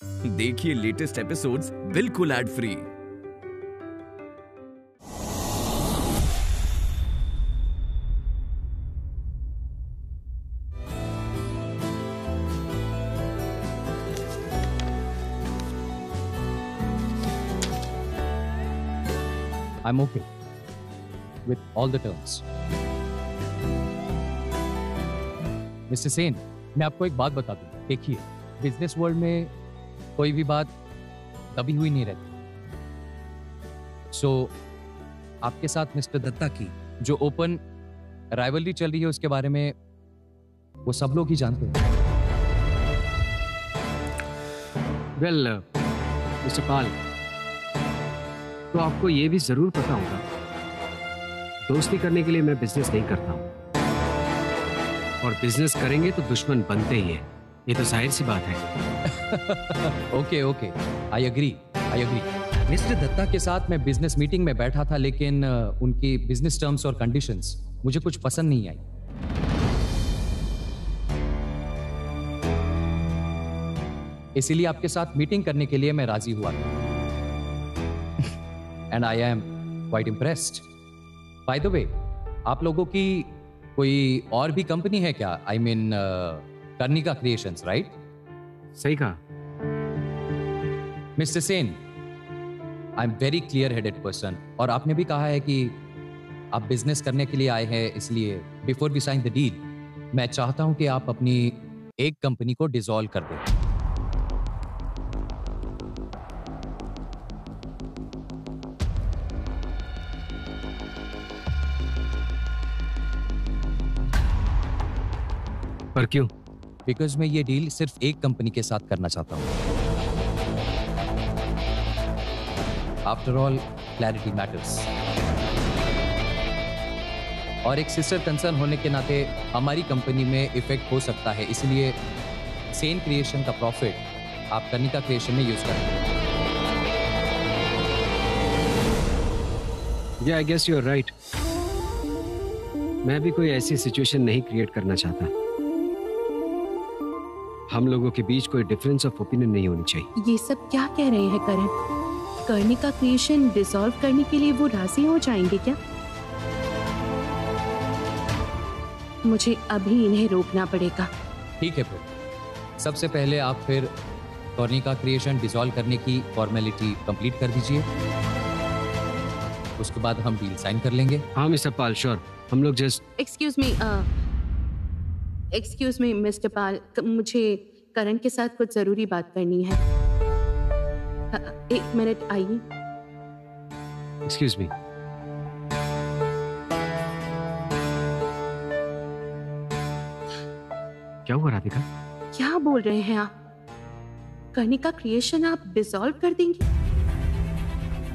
देखिए latest episodes बिल्कुल ad free. I'm okay with all the terms. Mister Sen, मैं आपको एक बात बता दूं। देखिए, बिजनेस वर्ल्ड में कोई भी बात दबी हुई नहीं रहती। सो आपके साथ मिस्टर दत्ता की जो ओपन राइवलरी चल रही है उसके बारे में वो सब लोग ही जानते हैं। वेल मिस्टर पाल, तो आपको ये भी जरूर पता होगा, दोस्ती करने के लिए मैं बिजनेस नहीं करता हूं, और बिजनेस करेंगे तो दुश्मन बनते ही हैं। ये तो जाहिर सी बात है। Okay, I agree. Mister Datta के साथ मैं बिजनेस मीटिंग में बैठा था, लेकिन उनकी बिजनेस टर्म्स और कंडीशंस मुझे कुछ पसंद नहीं आई। इसीलिए आपके साथ मीटिंग करने के लिए मैं राजी हुआ था। And I am quite impressed. By the way, आप लोगों की कोई और भी कंपनी है क्या? I mean कर्णिका creations, right? सही कहा mister Sen, I am very clear headed person, और आपने भी कहा है कि आप बिजनेस करने के लिए आए हैं, इसलिए before we sign the deal मैं चाहता हूं कि आप अपनी एक कंपनी को डिसॉल्व कर दें। पर क्यों? बिकॉज मैं ये डील सिर्फ एक कंपनी के साथ करना चाहता हूं। आफ्टर ऑल, क्लैरिटी मैटर्स, और एक सिस्टर कंसर्न होने के नाते हमारी कंपनी में इफेक्ट हो सकता है, इसलिए सेन क्रिएशन का प्रॉफिट आप कर्णिका क्रिएशन में यूज करेंगे। या I guess you are right. मैं भी कोई ऐसी सिचुएशन नहीं क्रिएट करना चाहता। हम लोगों के बीच कोई डिफरेंस ऑफ ओपिनियन नहीं होनी चाहिए। ये सब क्या कह रहे हैं करण? कर्णिका क्रिएशन डिसॉल्व करने के लिए वो राजी हो जाएंगे क्या? मुझे अभी इन्हें रोकना पड़ेगा। ठीक है, फिर सबसे पहले आप फिर कर्णिका क्रिएशन डिसॉल्व करने की फॉर्मेलिटी कंप्लीट कर दीजिए, उसके बाद हम डील साइन कर लेंगे। हाँ मिस्टर पाल, श्योर। हम लोग जस्ट एक्सक्यूज मी मिस्टर पाल, मुझे करण के साथ कुछ जरूरी बात करनी है। एक मिनट आइए। Excuse me. क्या हुआ राधिका? क्या बोल रहे हैं आप? कर्णिका क्रिएशन आप डिसॉल्व कर देंगे?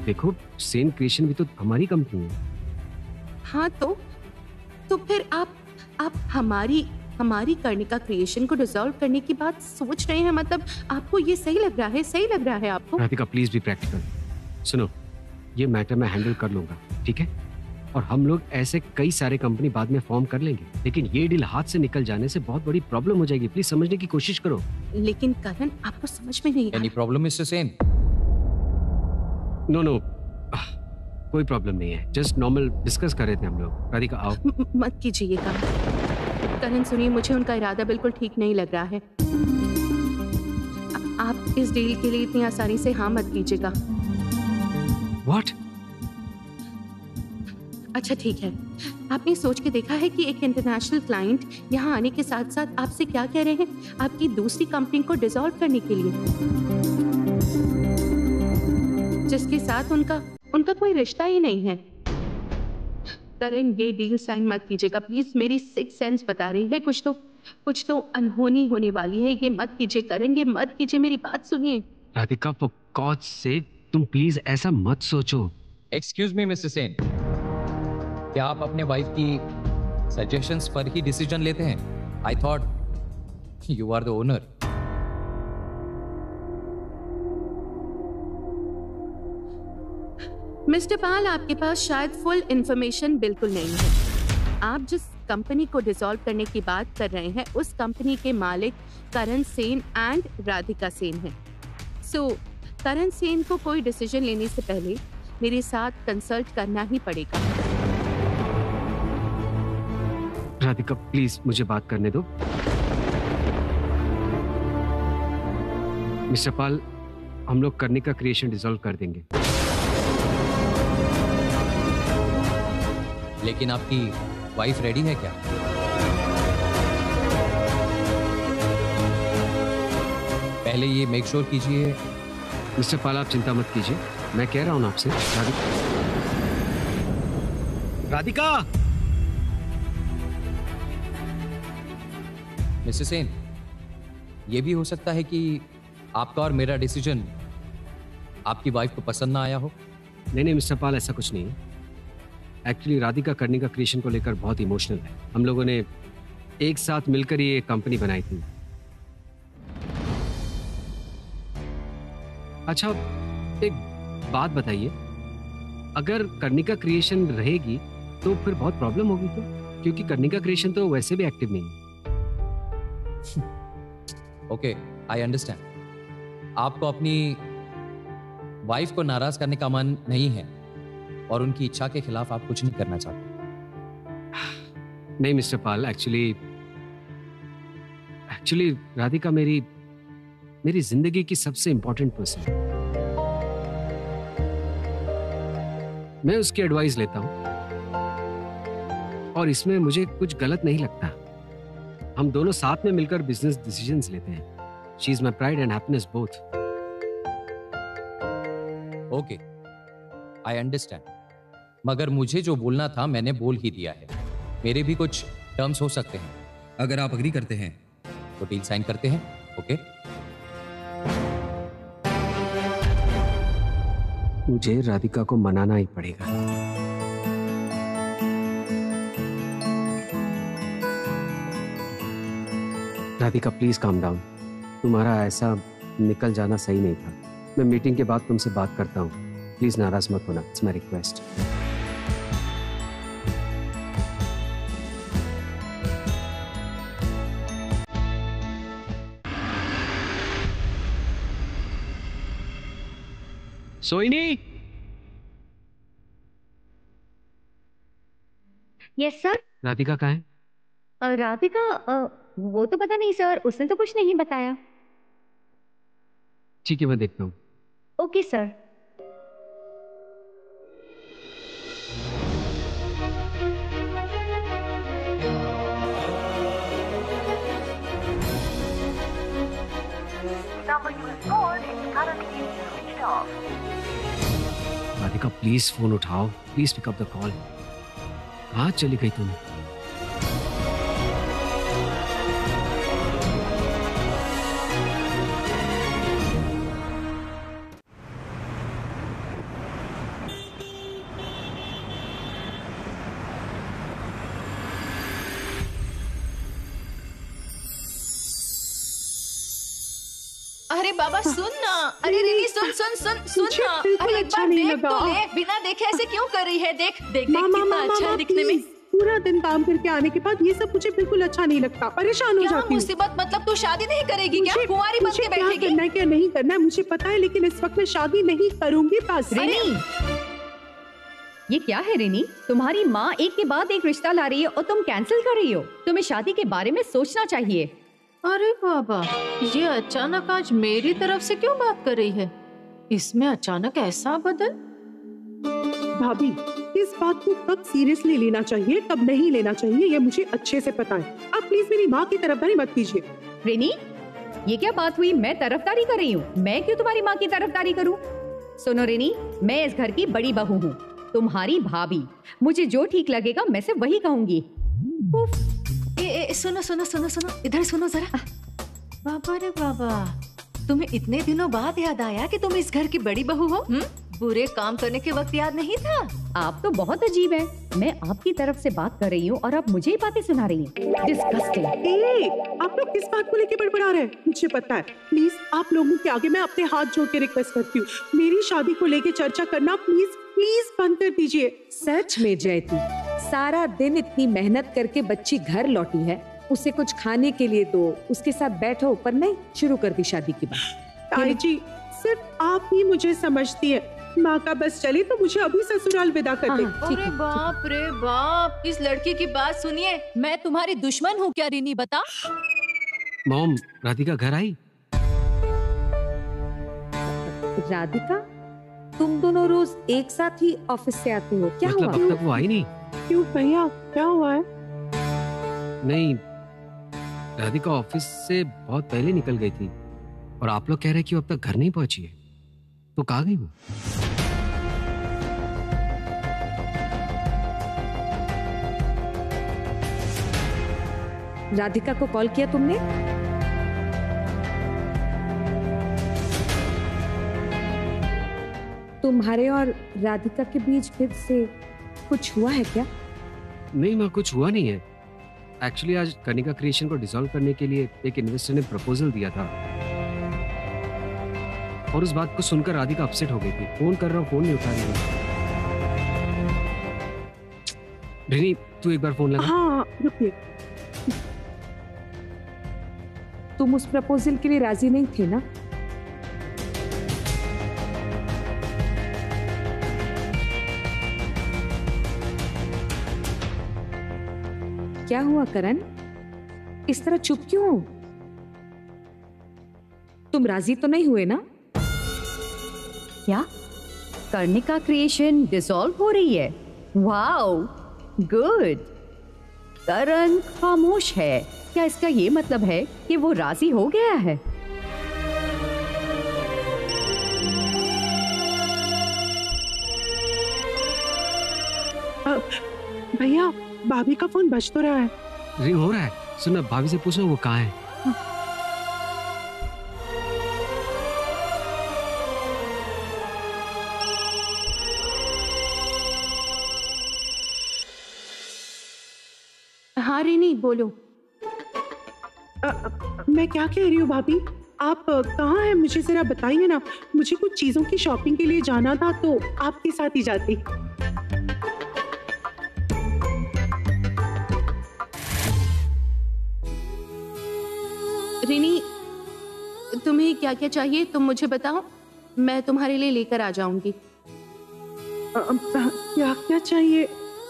देखो, सेन क्रिएशन भी तो हमारी कंपनी है। हाँ, तो फिर आप हमारी कर्णिका क्रिएशन को डिसॉल्व करने की बात सोच रहे हैं? मतलब आपको ये सही लग रहा है आपको? Radhika please be practical. सुनो, ये मैटर मैं हैंडल कर लूंगा, ठीक है? और हम लोग ऐसे कई सारे कंपनी बाद में फॉर्म कर लेंगे, लेकिन ये डील हाथ से निकल जाने से बहुत बड़ी प्रॉब्लम हो जाएगी। प्लीज समझने की कोशिश करो। लेकिन करण, आपको समझ में नहीं any problem mister Sen? No, कोई प्रॉब्लम नहीं है। जस्ट नॉर्मल डिस्कस कर रहे थे हम लोग। राधिका आओ। मत कीजिएगा करण, सुनिए, मुझे उनका इरादा बिल्कुल ठीक नहीं लग रहा है। आप इस डील के लिए इतनी आसानी से हाँ मत कीजिएगा। What? अच्छा ठीक है, आपने सोच के देखा है कि एक इंटरनेशनल क्लाइंट यहाँ आने के साथ साथ आपसे क्या कह रहे हैं? आपकी दूसरी कंपनी को डिसॉल्व करने के लिए, जिसके साथ उनका कोई रिश्ता ही नहीं है। करण, ये डील साइन मत कीजिएगा प्लीज। मेरी सिक्स सेंस बता रही है कुछ तो अनहोनी होने वाली है। ये मत कीजिए करण, ये मत कीजिए, मेरी बात सुनिए। राधिका, फॉर गॉड सेक, तुम प्लीज ऐसा मत सोचो। एक्सक्यूज मी मिस्टर सेन, क्या आप अपने वाइफ की सजेशंस पर ही डिसीजन लेते हैं? I thought you are the owner. Mister Pal, आपके पास शायद फुल इंफॉर्मेशन बिल्कुल नहीं है। आप जिस कंपनी को डिसॉल्व करने की बात कर रहे हैं, उस कंपनी के मालिक करण सेन एंड राधिका सेन हैं। सो करण सेन को कोई डिसीजन लेने से पहले मेरे साथ कंसल्ट करना ही पड़ेगा। राधिका प्लीज मुझे बात करने दो। मिस्टर पाल, हम लोग करने का क्रिएशन डिसॉल्व कर देंगे। लेकिन आपकी वाइफ रेडी है क्या? पहले ये मेक श्योर कीजिए। मिस्टर पाल आप चिंता मत कीजिए, मैं कह रहा हूं ना आपसे। राधिका मिस्टर सेन, ये भी हो सकता है कि आपका और मेरा डिसीजन आपकी वाइफ को पसंद ना आया हो। नहीं मिस्टर पाल, ऐसा कुछ नहीं है। एक्चुअली राधिका करने का क्रिएशन को लेकर बहुत इमोशनल है। हम लोगों ने एक साथ मिलकर ये कंपनी बनाई थी। अच्छा एक बात बताइए, अगर कर्णिका क्रिएशन रहेगी तो फिर बहुत प्रॉब्लम होगी तो, क्योंकि कर्णिका क्रिएशन तो वैसे भी एक्टिव नहीं है। Okay, I understand. आपको अपनी वाइफ को नाराज करने का मन नहीं है और उनकी इच्छा के खिलाफ आप कुछ नहीं करना चाहते। नहीं मिस्टर पाल, एक्चुअली राधिका मेरी जिंदगी की सबसे इंपॉर्टेंट पर्सन है। मैं उसकी एडवाइस लेता हूं और इसमें मुझे कुछ गलत नहीं लगता। हम दोनों साथ में मिलकर बिजनेस डिसीजंस लेते हैं। She is my pride and happiness both. Okay, I understand. मगर मुझे जो बोलना था मैंने बोल ही दिया है। मेरे भी कुछ टर्म्स हो सकते हैं। अगर आप अग्री करते हैं तो डील साइन करते हैं। ओके? मुझे राधिका को मनाना ही पड़ेगा। Radhika please calm down. तुम्हारा ऐसा निकल जाना सही नहीं था। मैं मीटिंग के बाद तुमसे बात करता हूँ। प्लीज नाराज मत होना, इट्स माय रिक्वेस्ट। सोइनी। Yes sir. राधिका कहाँ है? राधिका वो तो पता नहीं सर, उसने तो कुछ नहीं बताया। ठीक है, मैं देखता हूँ। Okay sir. Radhika please phone उठाओ, please pick up the call. कहाँ चली गई तुम? अरे बाबा सुन ना। अरे रिनी सुन सुन सुन सुन ना। अरे एक बार देख तो ले, बिना देखे ऐसे क्यों कर रही है? देख देख देख कितना अच्छा है दिखने में। पूरा दिन काम करके आने के बाद ये सब मुझे बिल्कुल अच्छा नहीं लगता। परेशान हो जाती हूँ। मुसीबत मतलब तू शादी नहीं करेगी क्या? कुंवारी बन के बैठेगी? क्या करना है क्या नहीं करना है मुझे पता है, लेकिन इस वक्त मैं शादी नहीं करूंगी बस। रिनी, ये क्या है रिनी? तुम्हारी माँ एक के बाद एक रिश्ता ला रही है और तुम कैंसिल कर रही हो। तुम्हें शादी के बारे में सोचना चाहिए। अरे बाबा, ये अचानक आज मेरी तरफ से क्यों बात कर रही है? इसमें अचानक ऐसा बदल? भाभी, इस बात को कब सीरियसली लेना चाहिए कब नहीं लेना चाहिए ये मुझे अच्छे से पता है। आप प्लीज मेरी माँ की तरफदारी मत कीजिए। रिनी, ये क्या बात हुई? मैं तरफदारी कर रही हूँ? मैं क्यों तुम्हारी माँ की तरफदारी करूँ? सुनो रिनी, मैं इस घर की बड़ी बहू हूँ, तुम्हारी भाभी। मुझे जो ठीक लगेगा मैं सिर्फ वही कहूंगी। सुनो सुनो सुनो सुनो, इधर सुनो जरा। बाबा रे बाबा, तुम्हें इतने दिनों बाद याद आया कि तुम इस घर की बड़ी बहू हो? बुरे काम करने के वक्त याद नहीं था? आप तो बहुत अजीब हैं। मैं आपकी तरफ से बात कर रही हूँ और आप मुझे ही बातें सुना रही हैं। डिस्गस्टिंग। आप लोग किस बात को लेके बड़बड़ा रहे हैं? मुझे पता है। प्लीज आप लोगों के आगे मैं अपने हाथ जोड़ के रिक्वेस्ट करती हूँ, मेरी शादी को लेके चर्चा करना प्लीज प्लीज बंद कर दीजिए। सच में जयती, सारा दिन इतनी मेहनत करके बच्ची घर लौटी है, उसे कुछ खाने के लिए दो, उसके साथ बैठो, पर नहीं, शुरू कर दी शादी की बात। ताई जी सिर्फ आप ही मुझे समझती है। माँ का बस चले तो मुझे अभी ससुराल विदा कर दे। अरे बाप रे बाप, इस लड़की की बात सुनिए। मैं तुम्हारी दुश्मन हूँ क्या रिनी, बता। मॉम, राधिका घर आई? राधिका, तुम दोनों रोज एक साथ ही ऑफिस से आते हो, क्या मतलब हुआ? अब तक वो आई नहीं? क्यों भैया, क्या हुआ है? नहीं, राधिका ऑफिस से बहुत पहले निकल गई थी और आप लोग कह रहे कि वो अब तक घर नहीं पहुंची है, तो कहाँ गई वो? राधिका को कॉल किया तुमने? तुम्हारे और राधिका के बीच फिर से कुछ हुआ है क्या? नहीं माँ, कुछ हुआ नहीं है। एक्चुअली आज कनिका क्रिएशन को डिसॉल्व करने के लिए एक इन्वेस्टर ने प्रपोजल दिया था और उस बात को सुनकर राधिका अपसेट हो गई थी। फोन कर रहा हूँ, फोन नहीं उठा रही है। रिनी, तू एक बार फोन लगा। हाँ, रुकिए। तुम उस प्रपोजल के लिए राजी नहीं थे ना? क्या हुआ करण, इस तरह चुप क्यों हो? तुम राजी तो नहीं हुए ना? क्या कर्णिका क्रिएशन डिसॉल्व हो रही है? Wow, good. करण खामोश है, क्या इसका ये मतलब है कि वो राजी हो गया है? भैया, भाभी का फोन बज तो रहा है। रिंग हो रहा है। सुन, भाभी से पूछो वो कहाँ है। हाँ रिनी, बोलो। मैं क्या कह रही हूँ भाभी, आप कहाँ हैं? मुझे जरा बताइए ना। मुझे कुछ चीजों की शॉपिंग के लिए जाना था तो आपके साथ ही जाती। रिनी, तुम्हें क्या क्या चाहिए तुम मुझे बताओ, मैं तुम्हारे लिए लेकर आ जाऊंगी। क्या क्या चाहिए?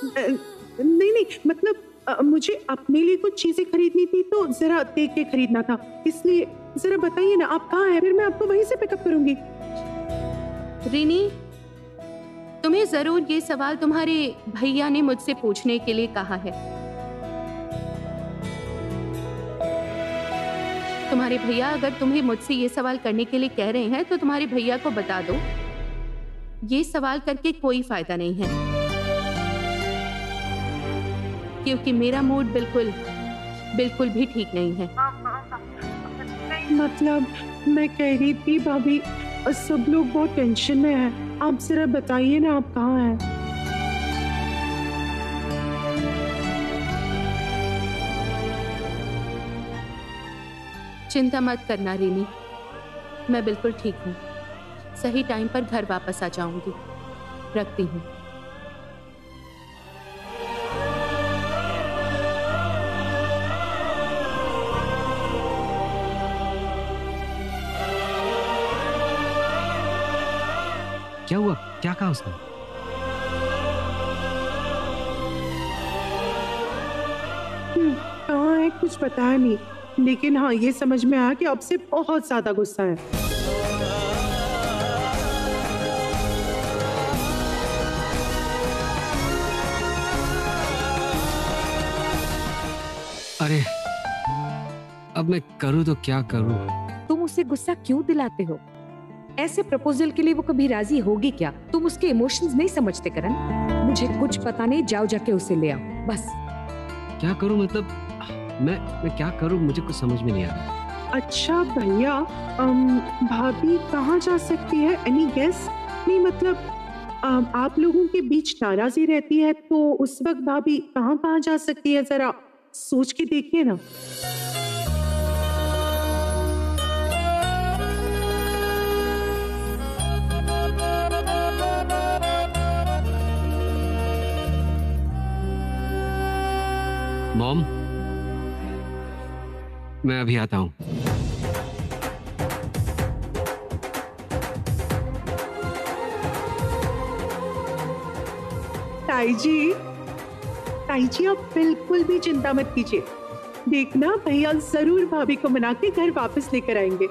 नहीं नहीं, मतलब मुझे अपने लिए कुछ चीजें खरीदनी थी तो जरा देख के खरीदना था, इसलिए जरा बताइए ना आप कहाँ हैं, फिर मैं आपको वहीं से पिकअप करूंगी। रिनी, तुम्हें जरूर ये सवाल तुम्हारे भैया ने मुझसे पूछने के लिए कहा है। तुम्हारे भैया अगर तुम्हें मुझसे ये सवाल करने के लिए कह रहे हैं तो तुम्हारे भैया को बता दो, ये सवाल करके कोई फायदा नहीं है, क्योंकि मेरा मूड बिल्कुल भी ठीक नहीं है। मतलब मैं कह रही थी भाभी, सब लोग बहुत टेंशन में हैं, आप जरा बताइए ना आप कहाँ हैं। चिंता मत करना रिनी, मैं बिल्कुल ठीक हूँ, सही टाइम पर घर वापस आ जाऊंगी। रखती हूँ। क्या हुआ? क्या कहा उसने? कहाँ है कुछ बताया नहीं, लेकिन हाँ ये समझ में आया कि अब से बहुत ज्यादा गुस्सा है। अरे अब मैं करूँ तो क्या करूँ? तुम उसे गुस्सा क्यों दिलाते हो? ऐसे प्रपोजल के लिए वो कभी राजी होगी क्या? तुम उसके इमोशंस नहीं समझते करण। मुझे कुछ पता नहीं, जाओ जाके उसे ले आओ बस। क्या करूँ मतलब? मैं क्या करूँ, मुझे कुछ समझ में नहीं आ रहा। अच्छा भैया, भाभी कहाँ जा सकती है? Any guess? नहीं मतलब आप लोगों के बीच नाराजी रहती है तो उस वक्त भाभी कहाँ कहाँ जा सकती है, जरा सोच के देखिए ना। मॉम, मैं अभी आता हूँ। ताई जी आप बिल्कुल भी चिंता मत कीजिए। देखना भैया जरूर भाभी को मना के घर वापस लेकर आएंगे।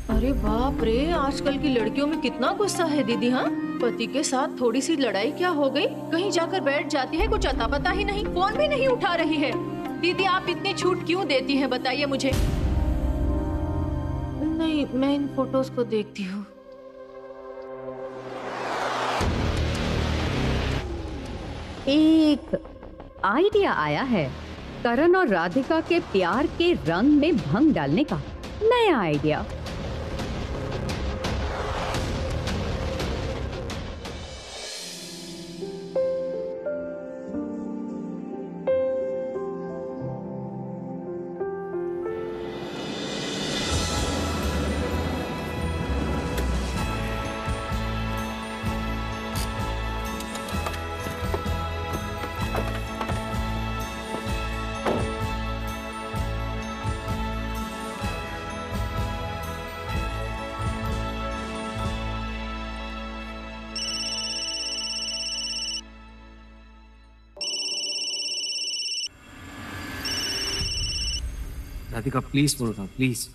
अरे बाप रे, आजकल की लड़कियों में कितना गुस्सा है दीदी। हाँ, पति के साथ थोड़ी सी लड़ाई क्या हो गई, कहीं जाकर बैठ जाती है, कुछ अता पता ही नहीं, फोन भी नहीं उठा रही है। दीदी आप इतनी छूट क्यों देती हैं, बताइए मुझे। नहीं, मैं इन फोटोज को देखती हूँ। एक आइडिया आया है, करण और राधिका के प्यार के रंग में भंग डालने का नया आइडिया। राधिका प्लीज फोन उठाओ प्लीज।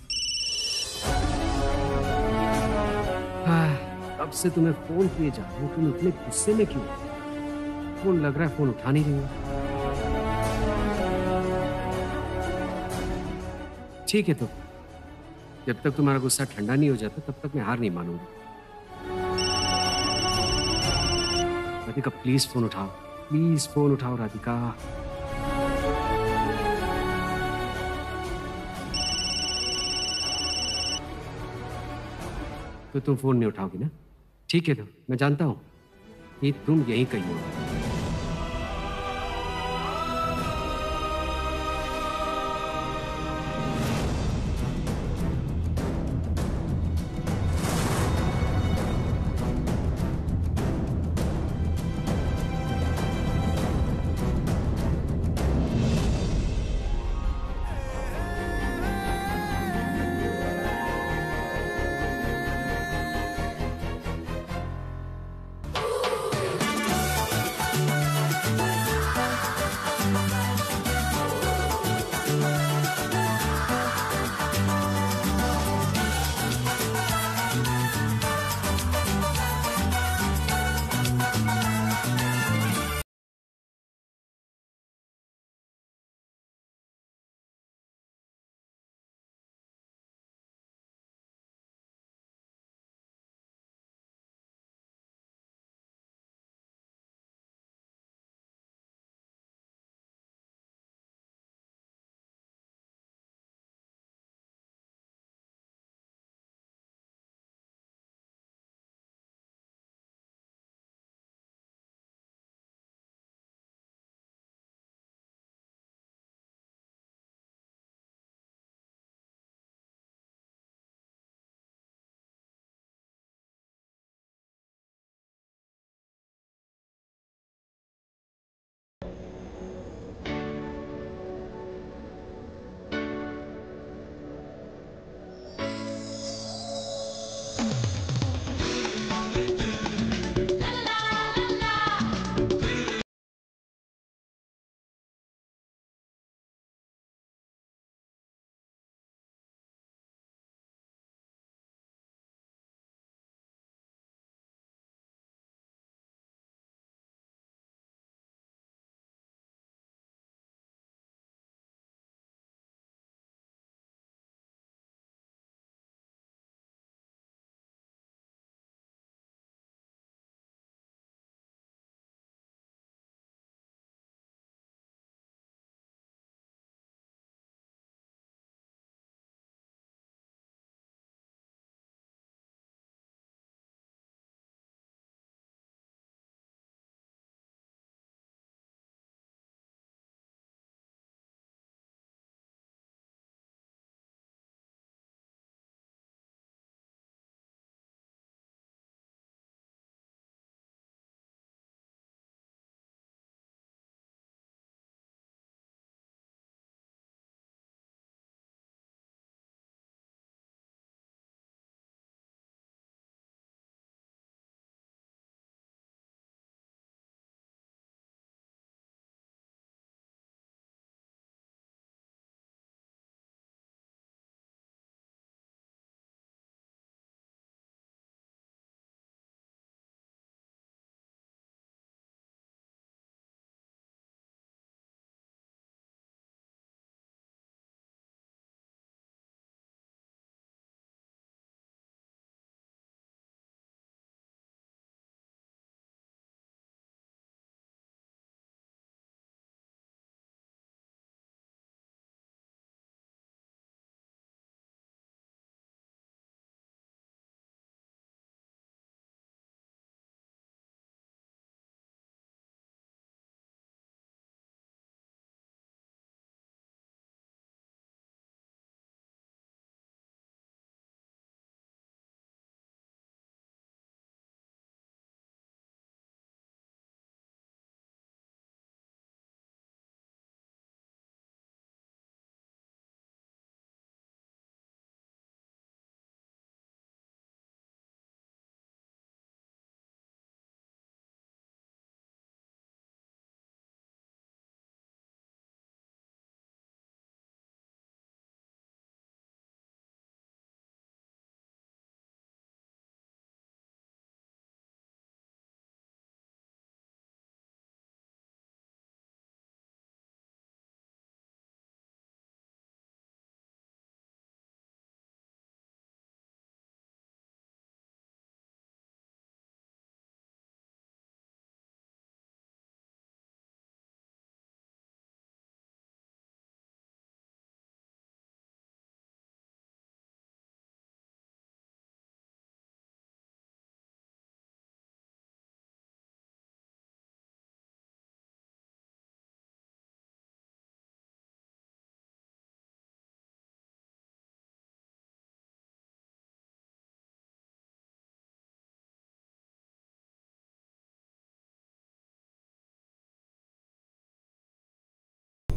अब से तुम्हें फोन किए जा रहे हो, तुम इतने गुस्से में क्यों? फोन लग रहा है, फोन उठा नहीं रही हो। ठीक है, तो जब तक तुम्हारा गुस्सा ठंडा नहीं हो जाता तब तक मैं हार नहीं मानूंगा। राधिका प्लीज फोन उठाओ, प्लीज फोन उठाओ राधिका। तो तुम फोन नहीं उठाओगी ना? ठीक है, तो मैं जानता हूं कि तुम यही कही हो।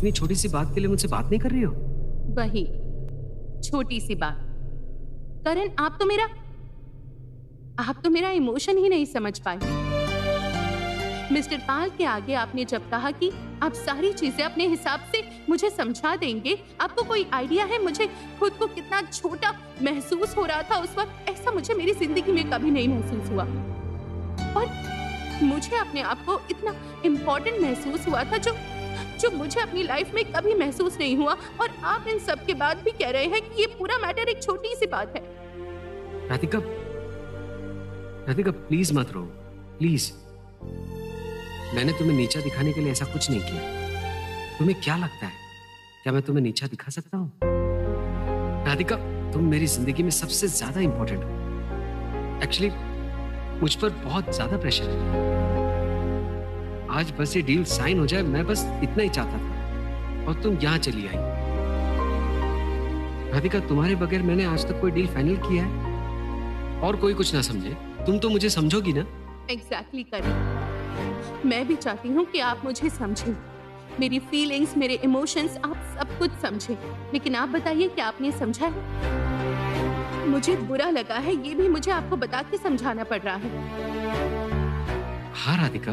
इतनी छोटी सी बात के लिए मुझसे बात नहीं कर रही हो? वही छोटी सी बात। करण, आप तो मेरा इमोशन ही नहीं समझ पाए। मिस्टर पाल के आगे आपने जब कहा कि आप सारी चीजें अपने हिसाब से मुझे समझा देंगे, आपको कोई आइडिया है मुझे खुद को कितना छोटा महसूस हो रहा था उस वक्त? ऐसा मुझे मेरी जिंदगी में कभी नहीं महसूस हुआ, और मुझे अपने आप को इतना इम्पोर्टेंट महसूस हुआ था जो मुझे अपनी लाइफ में कभी महसूस नहीं हुआ। और आप इन सब के बाद भी कह रहे हैं कि ये पूरा मैटर एक छोटी सी बात है। राधिका प्लीज मत रो, प्लीज। मैंने तुम्हें नीचा दिखाने के लिए ऐसा कुछ नहीं किया। तुम्हें क्या लगता है, क्या मैं तुम्हें नीचा दिखा सकता हूं? राधिका, तुम मेरी जिंदगी में सबसे ज्यादा इंपॉर्टेंट हो। एक्चुअली मुझ पर बहुत ज्यादा प्रेशर है। आज बस ये डील साइन हो जाए, मैं बस इतना ही चाहता था, और तुम यहां चली आई। राधिका, तुम्हारे बगैर मैंने आज तक कोई डील फाइनल किया है? और कोई कुछ ना समझे, तुम तो मुझे समझोगी ना? एग्जैक्टली करें। मैं भी चाहती हूँ कि आप मुझे समझें, मेरी फीलिंग्स, मेरे इमोशंस, आप सब कुछ समझें। लेकिन आप बताइए कि आपने समझा है? मुझे बुरा लगा है, ये भी मुझे आपको बता के समझाना पड़ रहा है। हाँ राधिका,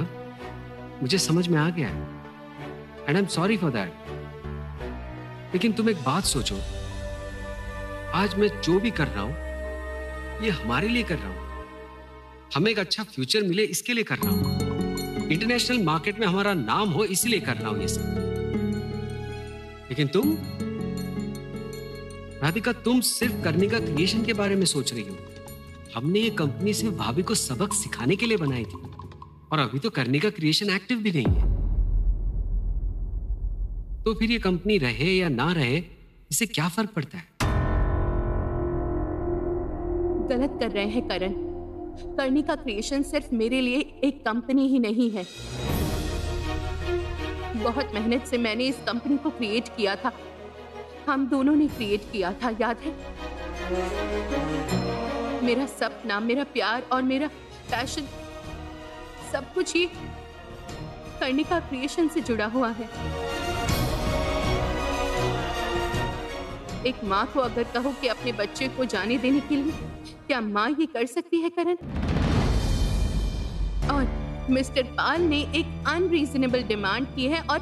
मुझे समझ में आ गया है, and I am sorry for that. लेकिन तुम एक बात सोचो, आज मैं जो भी कर रहा हूं ये हमारे लिए कर रहा हूं। हमें एक अच्छा फ्यूचर मिले इसके लिए कर रहा हूं। इंटरनेशनल मार्केट में हमारा नाम हो इसलिए कर रहा हूं ये सब। लेकिन तुम राधिका, तुम सिर्फ कर्णिका क्रिएशन के बारे में सोच रही हो। हमने ये कंपनी सिर्फ भाभी को सबक सिखाने के लिए बनाई थी, और अभी तो कर्णिका क्रिएशन एक्टिव भी नहीं है। तो फिर ये कंपनी रहे या ना रहे, इससे क्या फर्क पड़ता है? गलत कर रहे हैं करण। कर्णिका क्रिएशन सिर्फ मेरे लिए एक कंपनी ही नहीं है। बहुत मेहनत से मैंने इस कंपनी को क्रिएट किया था। हम दोनों ने क्रिएट किया था, याद है? मेरा सपना, मेरा प्यार और मेरा पैशन, सब कुछ ही कर्णिका क्रिएशन से जुड़ा हुआ है। एक माँ को अगर कहो कि अपने बच्चे को जाने देने के लिए, क्या माँ ये कर सकती है करण? और मिस्टर पाल ने एक अनरीजनेबल डिमांड की है और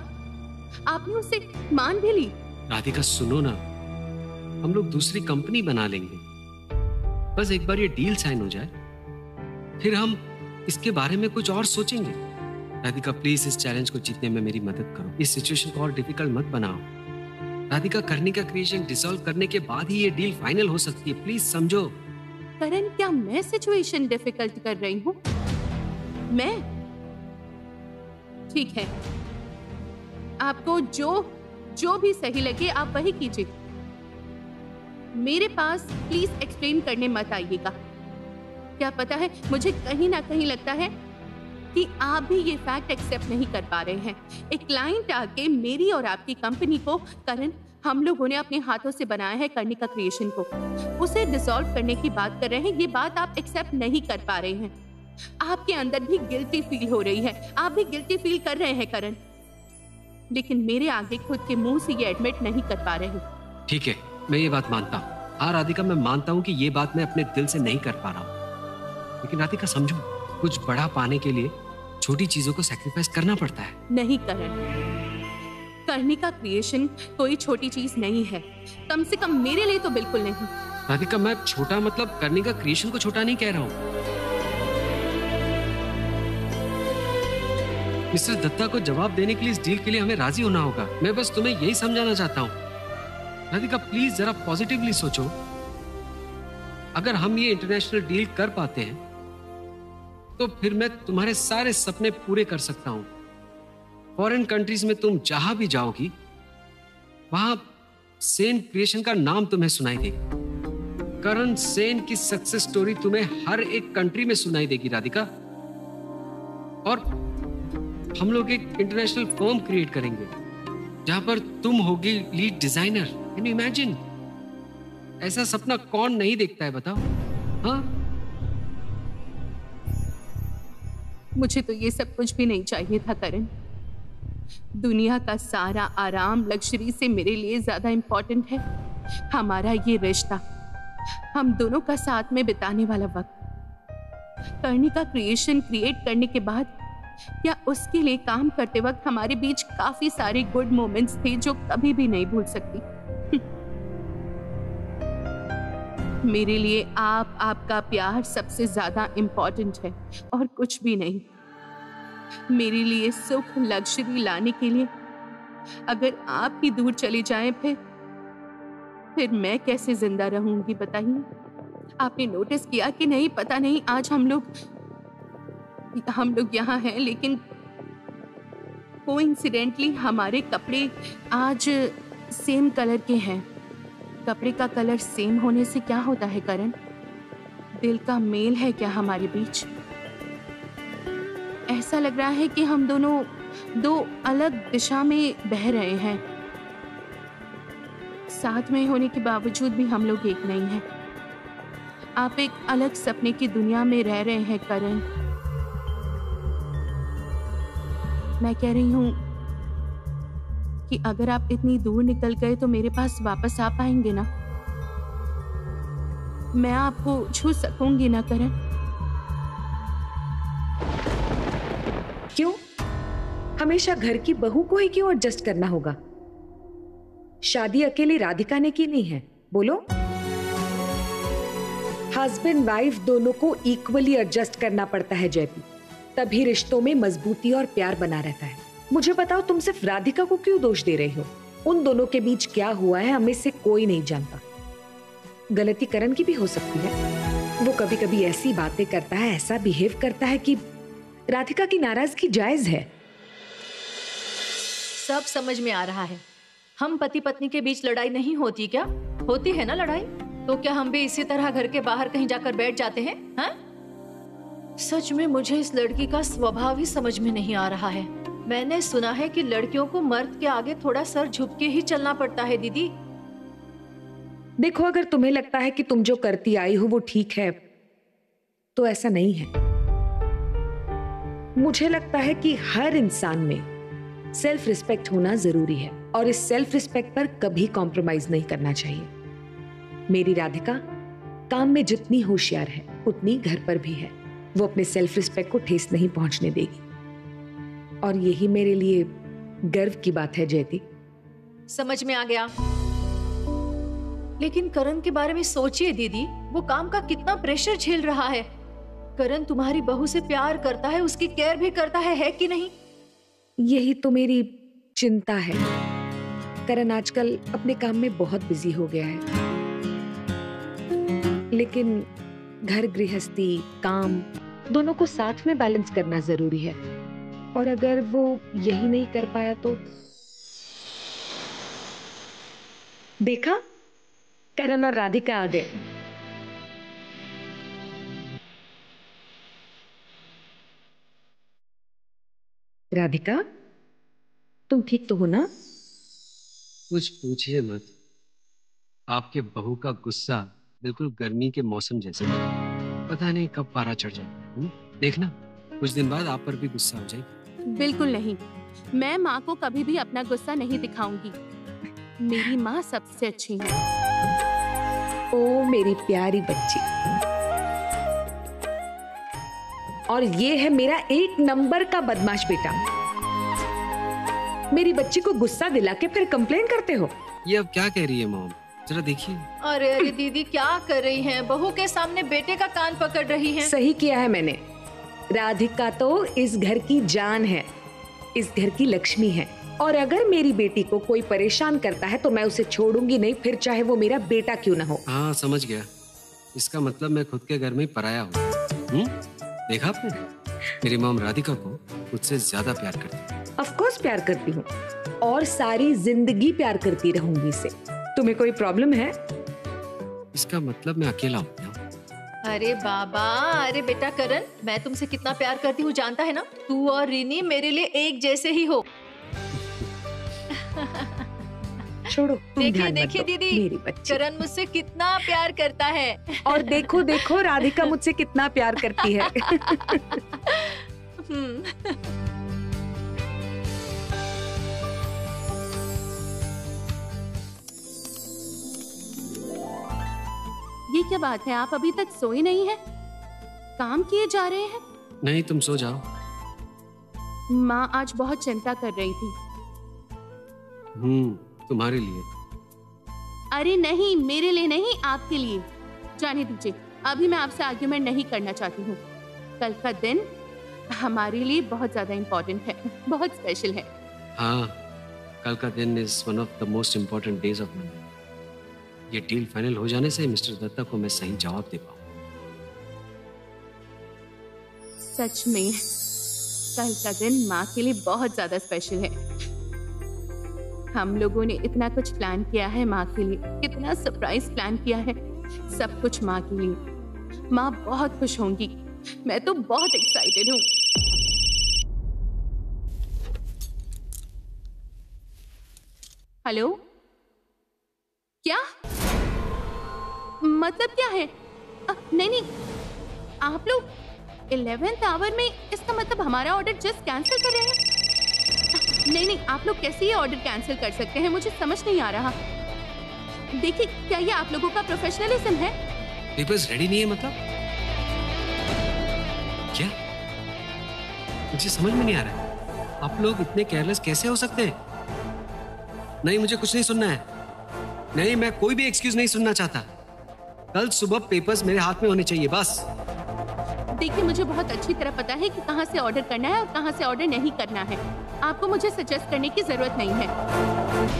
आपने उसे मान भी ली। राधिका सुनो ना, हम लोग दूसरी कंपनी बना लेंगे। बस एक बार ये डील साइन हो जाए, फिर हम इसके बारे में कुछ और सोचेंगे। राधिका प्लीज इस चैलेंज को जीतने में मेरी मदद करो। इस सिचुएशन को और डिफिकल्ट मत बनाओ। राधिका, कर्णिका क्रिएशन डिसॉल्व करने के बाद ही ये डील फाइनल हो सकती है, प्लीज समझो। करण, क्या मैं सिचुएशन डिफिकल्ट कर रही हूँ? मैं? ठीक है, आपको जो भी सही लगे आप वही कीजिए। मेरे पास प्लीज एक्सप्लेन करने मत आइएगा। क्या पता है, मुझे कहीं ना कहीं लगता है कि आप भी ये फैक्ट एक्सेप्ट नहीं कर पा रहे हैं। एक क्लाइंट आके मेरी और आपकी कंपनी को, करण, हम लोगों ने अपने हाथों से बनाया है कर्णिका क्रिएशन को, उसे डिसॉल्व करने की बात कर रहे हैं। ये बात आप एक्सेप्ट नहीं कर पा रहे हैं। आपके अंदर भी गिल्टी फील हो रही है, आप भी गिल्टी फील कर रहे हैं करण, लेकिन मेरे आगे खुद के मुंह से ये एडमिट नहीं कर पा रहे। ठीक है, मैं ये बात मानता हूँ। हाँ राधिका, मैं मानता हूँ कि ये बात मैं अपने दिल से नहीं कर पा रहा हूँ, लेकिन राधिका समझो, कुछ बड़ा पाने के लिए छोटी चीजों को सैक्रिफाइस करना पड़ता है। नहीं करण, कर्णिका क्रिएशन कोई छोटी चीज नहीं है, कम से कम मेरे लिए तो बिल्कुल नहीं। राधिका, मैं छोटा मतलब कर्णिका क्रिएशन को छोटा नहीं कह रहा हूँ। मिस्टर दत्ता को जवाब देने के लिए इस डील के लिए हमें राजी होना होगा। मैं बस तुम्हें यही समझाना चाहता हूँ। राधिका प्लीज जरा पॉजिटिवली सोचो। अगर हम ये इंटरनेशनल डील कर पाते हैं तो फिर मैं तुम्हारे सारे सपने पूरे कर सकता हूं। फॉरेन कंट्रीज में तुम जहां भी जाओगी, वहां सेन क्रिएशन का नाम तुम्हें सुनाई देगा। करण सेन की सक्सेस स्टोरी तुम्हें हर एक कंट्री में सुनाई देगी राधिका। और हम लोग एक इंटरनेशनल फर्म क्रिएट करेंगे जहां पर तुम होगी lead designer. Can you imagine? ऐसा सपना कौन नहीं देखता है, बताओ? हाँ, मुझे तो ये सब कुछ भी नहीं चाहिए था करण। दुनिया का सारा आराम लग्जरी से मेरे लिए ज्यादा इम्पोर्टेंट है हमारा ये रिश्ता, हम दोनों का साथ में बिताने वाला वक्त। करनी का क्रिएशन क्रिएट करने के बाद या उसके लिए काम करते वक्त हमारे बीच काफी सारे गुड मोमेंट्स थे जो कभी भी नहीं भूल सकती। मेरे लिए आपका प्यार सबसे ज्यादा इम्पोर्टेंट है और कुछ भी नहीं। मेरे लिए सुख लग्जरी लाने के लिए अगर आप ही दूर चले जाएं फिर मैं कैसे जिंदा रहूंगी बताइए। आपने नोटिस किया कि नहीं पता नहीं, आज हम लोग यहाँ हैं लेकिन कोइंसिडेंटली हमारे कपड़े आज सेम कलर के हैं। कपड़े का कलर सेम होने से क्या होता है करण? दिल का मेल है क्या हमारे बीच? ऐसा लग रहा है कि हम दोनों दो अलग दिशा में बह रहे हैं। साथ में होने के बावजूद भी हम लोग एक नहीं हैं। आप एक अलग सपने की दुनिया में रह रहे हैं करण। मैं कह रही हूं कि अगर आप इतनी दूर निकल गए तो मेरे पास वापस आ पाएंगे ना? मैं आपको छू सकूंगी ना करण? क्यों हमेशा घर की बहू को ही क्यों एडजस्ट करना होगा? शादी अकेली राधिका ने की नहीं है, बोलो। हस्बैंड वाइफ दोनों को इक्वली एडजस्ट करना पड़ता है जयपी, तभी रिश्तों में मजबूती और प्यार बना रहता है। मुझे बताओ, तुम सिर्फ राधिका को क्यों दोष दे रही हो? उन दोनों के बीच क्या हुआ है हमें से कोई नहीं जानता। गलती करण की भी हो सकती है। वो कभी कभी ऐसी बातें करता है, ऐसा बिहेव करता है कि राधिका की नाराजगी जायज है। सब समझ में आ रहा है। हम पति पत्नी के बीच लड़ाई नहीं होती क्या? होती है ना लड़ाई। तो क्या हम भी इसी तरह घर के बाहर कहीं जाकर बैठ जाते हैं? हाँ? सच में मुझे इस लड़की का स्वभाव ही समझ में नहीं आ रहा है। मैंने सुना है कि लड़कियों को मर्द के आगे थोड़ा सर झुक के ही चलना पड़ता है दीदी। देखो, अगर तुम्हें लगता है कि तुम जो करती आई हो वो ठीक है तो ऐसा नहीं है। मुझे लगता है कि हर इंसान में सेल्फ रिस्पेक्ट होना जरूरी है और इस सेल्फ रिस्पेक्ट पर कभी कॉम्प्रोमाइज नहीं करना चाहिए। मेरी राधिका काम में जितनी होशियार है उतनी घर पर भी है। वो अपने सेल्फ रिस्पेक्ट को ठेस नहीं पहुंचने देगी और यही मेरे लिए गर्व की बात है जयती। समझ में आ गया। लेकिन करण के बारे में सोचिए दीदी, वो काम का कितना प्रेशर झेल रहा है। करण तुम्हारी बहू से प्यार करता है, उसकी केयर भी करता है कि नहीं? यही तो मेरी चिंता है। करण आजकल अपने काम में बहुत बिजी हो गया है, लेकिन घर गृहस्थी काम दोनों को साथ में बैलेंस करना जरूरी है और अगर वो यही नहीं कर पाया तो देखा, करण और राधिका आ गए। राधिका, तुम ठीक तो हो ना? कुछ पूछिए मत। आपके बहू का गुस्सा बिल्कुल गर्मी के मौसम जैसे है। पता नहीं कब पारा चढ़ जाए। देखना, कुछ दिन बाद आप पर भी गुस्सा हो जाएगी। बिल्कुल नहीं, मैं माँ को कभी भी अपना गुस्सा नहीं दिखाऊंगी। मेरी माँ सबसे अच्छी है। ओ मेरी प्यारी बच्ची, और ये है मेरा 1 नंबर का बदमाश बेटा। मेरी बच्ची को गुस्सा दिला के फिर कंप्लेन करते हो। ये अब क्या कह रही है मॉम, जरा देखिए। अरे अरे दीदी, क्या कर रही हैं? बहू के सामने बेटे का कान पकड़ रही हैं। सही किया है मैंने। राधिका तो इस घर की जान है, इस घर की लक्ष्मी है, और अगर मेरी बेटी को कोई परेशान करता है तो मैं उसे छोड़ूंगी नहीं, फिर चाहे वो मेरा बेटा क्यों ना हो। हाँ समझ गया। इसका मतलब मैं खुद के घर में ही पराया हूँ। देखा आपने, मेरी मॉम राधिका को मुझसे ज्यादा प्यार करती है। ऑफ कोर्स प्यार करती हूँ और सारी जिंदगी प्यार करती रहूंगी इसे। तुम्हें कोई प्रॉब्लम है? इसका मतलब मैं अकेला हूँ। अरे बाबा, अरे बेटा करण, मैं तुमसे कितना प्यार करती हूँ जानता है ना? तू और रीनी मेरे लिए एक जैसे ही हो। छोड़ो, देखिए देखिए दीदी, मेरी बच्ची करण मुझसे कितना प्यार करता है। और देखो देखो राधिका मुझसे कितना प्यार करती है। क्या बात है, आप अभी तक सोए नहीं हैं? काम किए जा रहे हैं? नहीं, तुम सो जाओ। माँ आज बहुत चिंता कर रही थी। तुम्हारे लिए। अरे नहीं, मेरे लिए नहीं, आपके लिए। जाने दीजिए, अभी मैं आपसे आर्ग्यूमेंट नहीं करना चाहती हूँ। कल का दिन हमारे लिए बहुत ज्यादा इम्पोर्टेंट है, बहुत स्पेशल है। हाँ, कल का दिन is one of the most important days of my life. ये डील फाइनल हो जाने से मिस्टर दत्ता को मैं सही जवाब दे पाऊँ। सच में कल का दिन माँ के लिए बहुत ज्यादा स्पेशल है। हम लोगों ने इतना कुछ प्लान किया है माँ के लिए, कितना सरप्राइज प्लान किया है, सब कुछ माँ के लिए। माँ बहुत खुश होंगी, मैं तो बहुत एक्साइटेड हूँ। हेलो, क्या मतलब क्या है? नहीं, आप लोग 11th आवर में, इसका मतलब हमारा ऑर्डर जस्ट कैंसिल कर रहे हैं? नहीं, आप लोग कैसे ये ऑर्डर कैंसिल कर सकते हैं, मुझे समझ नहीं आ रहा। देखिए, क्या ये आप लोगों का प्रोफेशनलिज्म है? पेपर्स रेडी नहीं है मतलब? क्या? मुझे समझ में नहीं आ रहा। आप लोग इतने केयरलेस कैसे हो सकते हैं? नहीं, मुझे कुछ नहीं सुनना है। नहीं, मैं कोई भी एक्सक्यूज नहीं सुनना चाहता। कल सुबह पेपर्स मेरे हाथ में होने चाहिए, बस। देखिए, मुझे बहुत अच्छी तरह पता है कि कहाँ से ऑर्डर करना है और कहाँ से ऑर्डर नहीं करना है। आपको मुझे सजेस्ट करने की जरूरत नहीं है।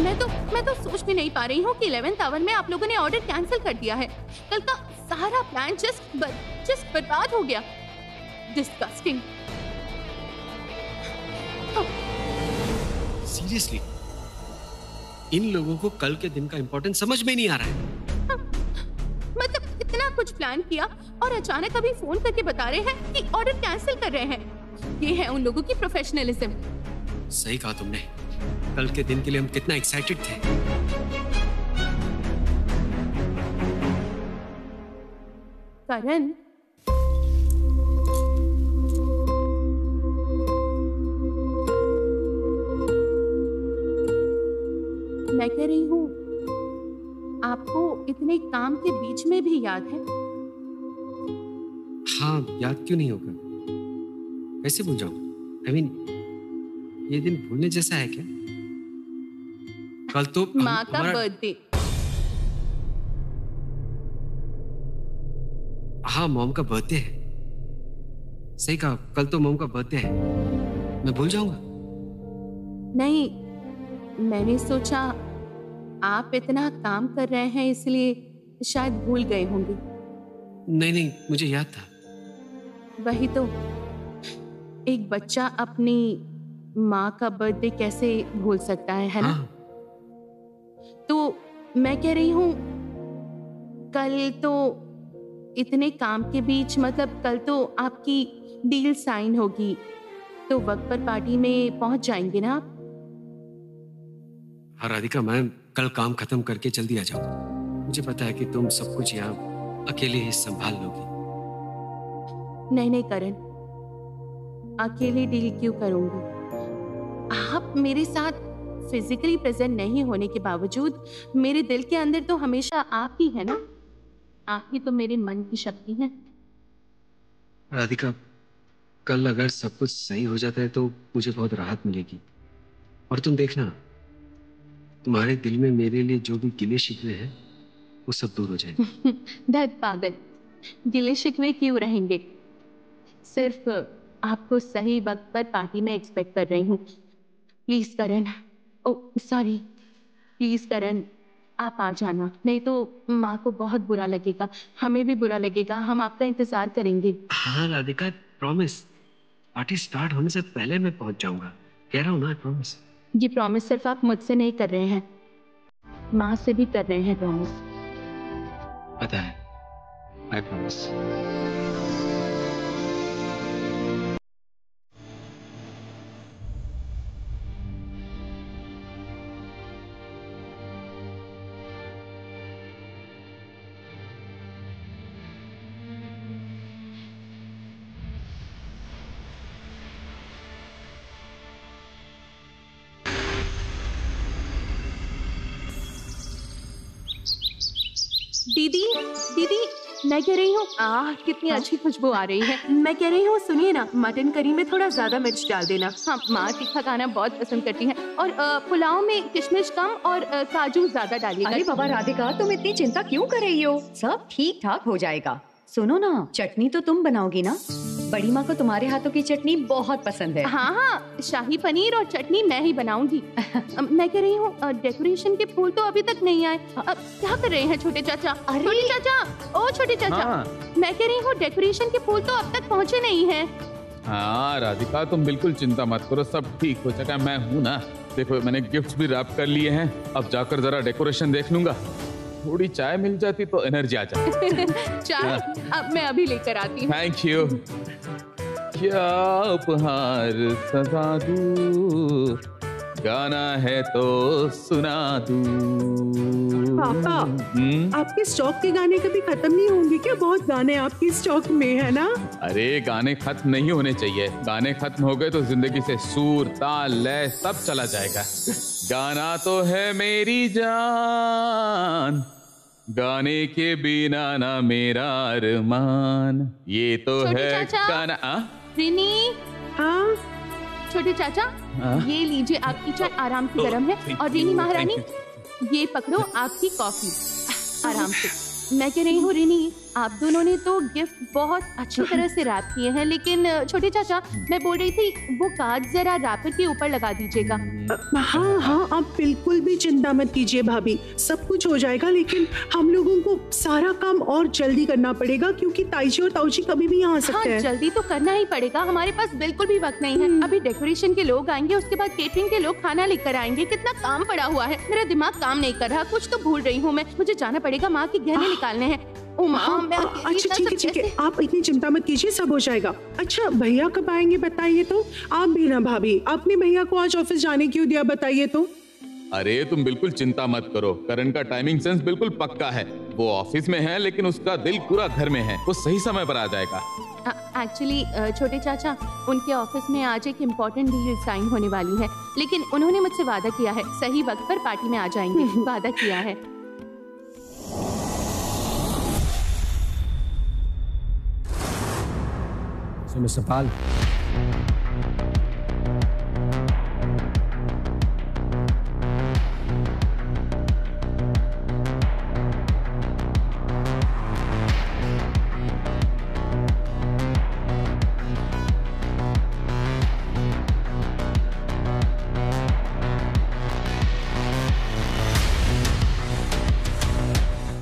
मैं तो सोच भी नहीं पा रही हूँ कि 11th आवर में आप लोगों ने ऑर्डर कैंसिल कर दिया है। कल का सारा प्लान जस्ट बर्बाद हो गया। डिस्गस्टिंग। सीरियसली, इन लोगों को कल के दिन का इंपॉर्टेंस समझ में नहीं आ रहा है। मतलब इतना कुछ प्लान किया और अचानक अभी फोन करके बता रहे हैं कि ऑर्डर कैंसिल कर रहे हैं। ये है उन लोगों की प्रोफेशनलिज्म। सही कहा तुमने। कल के दिन के लिए हम कितना एक्साइटेड थे। करण, मैं कह रही हूँ, आपको इतने काम के बीच में भी याद है? हाँ, याद क्यों नहीं होगा? कैसे भूल जाऊं? I mean, ये दिन भूलने जैसा है क्या? कल तो माँ का बर्थडे। हाँ, मॉम का बर्थडे है। सही कहा, कल तो मॉम का बर्थडे है। मैं भूल जाऊंगा? नहीं, मैंने सोचा आप इतना काम कर रहे हैं इसलिए शायद भूल गए होंगे। नहीं, मुझे याद था। वही तो, एक बच्चा अपनी माँ का बर्थडे कैसे भूल सकता है ना? हाँ। तो मैं कह रही हूँ, कल तो इतने काम के बीच, मतलब कल तो आपकी डील साइन होगी, तो वक्त पर पार्टी में पहुंच जाएंगे ना आप? हाँ राधिका, मैं कल काम खत्म करके जल्दी आ जाऊंगा। मुझे पता है कि तुम सब कुछ यहाँ अकेले ही संभाल लोगी। नहीं करण, अकेले डील क्यों करूंगी? आप मेरे साथ फिजिकली प्रेजेंट नहीं होने के बावजूद मेरे दिल के अंदर तो हमेशा आप ही है ना। आप ही तो मेरे मन की शक्ति है। राधिका, कल अगर सब कुछ सही हो जाता है तो मुझे बहुत राहत मिलेगी। और तुम देखना, तुम्हारे दिल में मेरे लिए जो भी गिले शिकवे हैं वो सब दूर हो जाएंगे। धत पागल, गिले शिकवे क्यों रहेंगे? सिर्फ आपको सही वक्त पर पार्टी में एक्सपेक्ट कर रही हूँ। Please Karan, oh sorry, please Karan, आप आ जाना, नहीं तो माँ को बहुत बुरा लगेगा, हमें भी बुरा लगेगा। हम आपका इंतजार करेंगे। हाँ राधिका, प्रॉमिस। पार्टी स्टार्ट होने से पहले मैं पहुंच जाऊंगा, कह रहा हूँ ना, प्रॉमिस। ये प्रॉमिस सिर्फ आप मुझसे नहीं कर रहे हैं, माँ से भी कर रहे हैं प्रॉमिस। पता है, आई प्रॉमिस। दीदी, दीदी, मैं कह रही हूँ कितनी अच्छी खुशबू आ रही है। मैं कह रही हूँ सुनिए ना, मटन करी में थोड़ा ज्यादा मिर्च डाल देना। हाँ, माँ तीखा खाना बहुत पसंद करती है और पुलाव में किशमिश कम और काजू ज्यादा डालिएगा। अरे बाबा राधिका, तुम इतनी चिंता क्यों कर रही हो? सब ठीक ठाक हो जाएगा। सुनो ना, चटनी तो तुम बनाओगी ना? बड़ी माँ को तुम्हारे हाथों की चटनी बहुत पसंद है। हाँ हाँ, शाही पनीर और चटनी मैं ही बनाऊंगी। मैं कह रही हूँ डेकोरेशन के फूल तो अभी तक नहीं आए। क्या कर रहे हैं छोटे चाचा? छोटे चाचा, ओ छोटे चाचा। हाँ। मैं कह रही हूँ डेकोरेशन के फूल तो अब तक पहुँचे नहीं हैं। हाँ राधिका, तुम बिल्कुल चिंता मत करो, सब ठीक हो जाएगा। मैं हूँ ना, देखो मैंने गिफ्ट्स भी रैप कर लिए हैं। अब जाकर जरा डेकोरेशन देख लूंगा। थोड़ी चाय मिल जाती तो एनर्जी आ जाती। चाय अब मैं अभी लेकर आती हूँ। Thank you. क्या उपहार सजा दूं, गाना है तो सुना दूं। पापा, आपके स्टॉक के गाने कभी खत्म नहीं होंगे क्या? बहुत गाने आपके स्टॉक में है ना? अरे गाने खत्म नहीं होने चाहिए। गाने खत्म हो गए तो जिंदगी से सुर ताल लय सब चला जाएगा। गाना तो है मेरी जान, गाने के बिना ना मेरा अरमान। ये तो छोटे है चाचा। गाना। रिनी, हाँ छोटे चाचा, हाँ? ये लीजिए आपकी चाय आराम से गर्म है। और रिनी महारानी, ये पकड़ो आपकी कॉफी आराम से। मैं कह रही हूँ रिनी, आप दोनों ने तो गिफ्ट बहुत अच्छी तरह से रैप किए हैं, लेकिन छोटे चाचा मैं बोल रही थी वो कार्ड जरा रैपर के ऊपर लगा दीजिएगा। हाँ हाँ, आप बिल्कुल भी चिंता मत कीजिए भाभी, सब कुछ हो जाएगा। लेकिन हम लोगों को सारा काम और जल्दी करना पड़ेगा क्योंकि ताईजी और ताऊजी कभी भी यहाँ आ सकते हैं। जल्दी तो करना ही पड़ेगा, हमारे पास बिल्कुल भी वक्त नहीं है। अभी डेकोरेशन के लोग आएंगे, उसके बाद केटरिंग के लोग खाना लेकर आएंगे। कितना काम पड़ा हुआ है, मेरा दिमाग काम नहीं कर रहा। कुछ तो भूल रही हूँ मैं। मुझे जाना पड़ेगा, माँ के गहने निकालने हैं। अच्छा ठीक है, आप इतनी चिंता मत कीजिए, सब हो जाएगा। अच्छा भैया कब आएंगे बताइए तो? आप भी ना भाभी, आपने भैया को आज ऑफिस जाने क्यों दिया बताइए तो? अरे तुम बिल्कुल चिंता मत करो, करण का टाइमिंग सेंस बिल्कुल पक्का है। वो ऑफिस में है लेकिन उसका दिल पूरा घर में है। वो सही समय पर आ जाएगा। एक्चुअली छोटे चाचा, उनके ऑफिस में आज एक इम्पोर्टेंट डील साइन होने वाली है, लेकिन उन्होंने मुझसे वादा किया है सही वक्त पर पार्टी में आ जाएंगे। वादा किया है। So, Mr. Pal,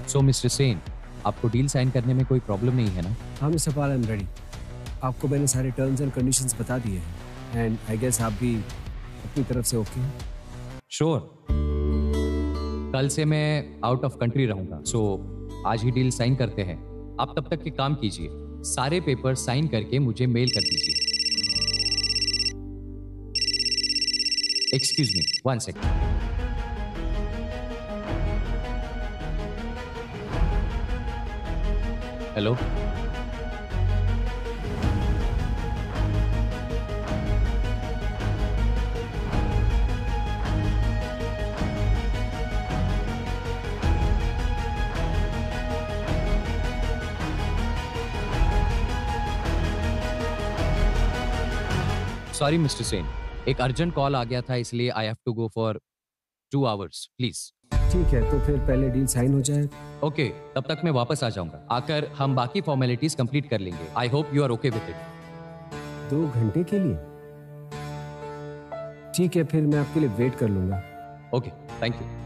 सो मिस्टर सेन, आपको डील साइन करने में कोई प्रॉब्लम नहीं है ना? हाँ mister Pal, I am ready. आपको मैंने सारे टर्म्स एंड कंडीशंस बता दिए हैं एंड आई गेस आप भी अपनी तरफ से ओके हैं। श्योर। कल से मैं आउट ऑफ कंट्री रहूंगा, सो आज ही डील साइन करते हैं। आप तब तक के काम कीजिए, सारे पेपर साइन करके मुझे मेल कर दीजिए। Excuse me, 1 second. Hello, sorry mister Sen, एक अर्जेंट कॉल आ गया था इसलिए I have to go for 2 hours please. ठीक है, तो फिर पहले डील साइन हो जाए। ओके, तब तक मैं वापस आ जाऊंगा। आकर हम बाकी फॉर्मेलिटीज कंप्लीट कर लेंगे। I hope you are okay with it. 2 घंटे के लिए? ठीक है, फिर मैं आपके लिए वेट कर लूंगा। Okay, thank you.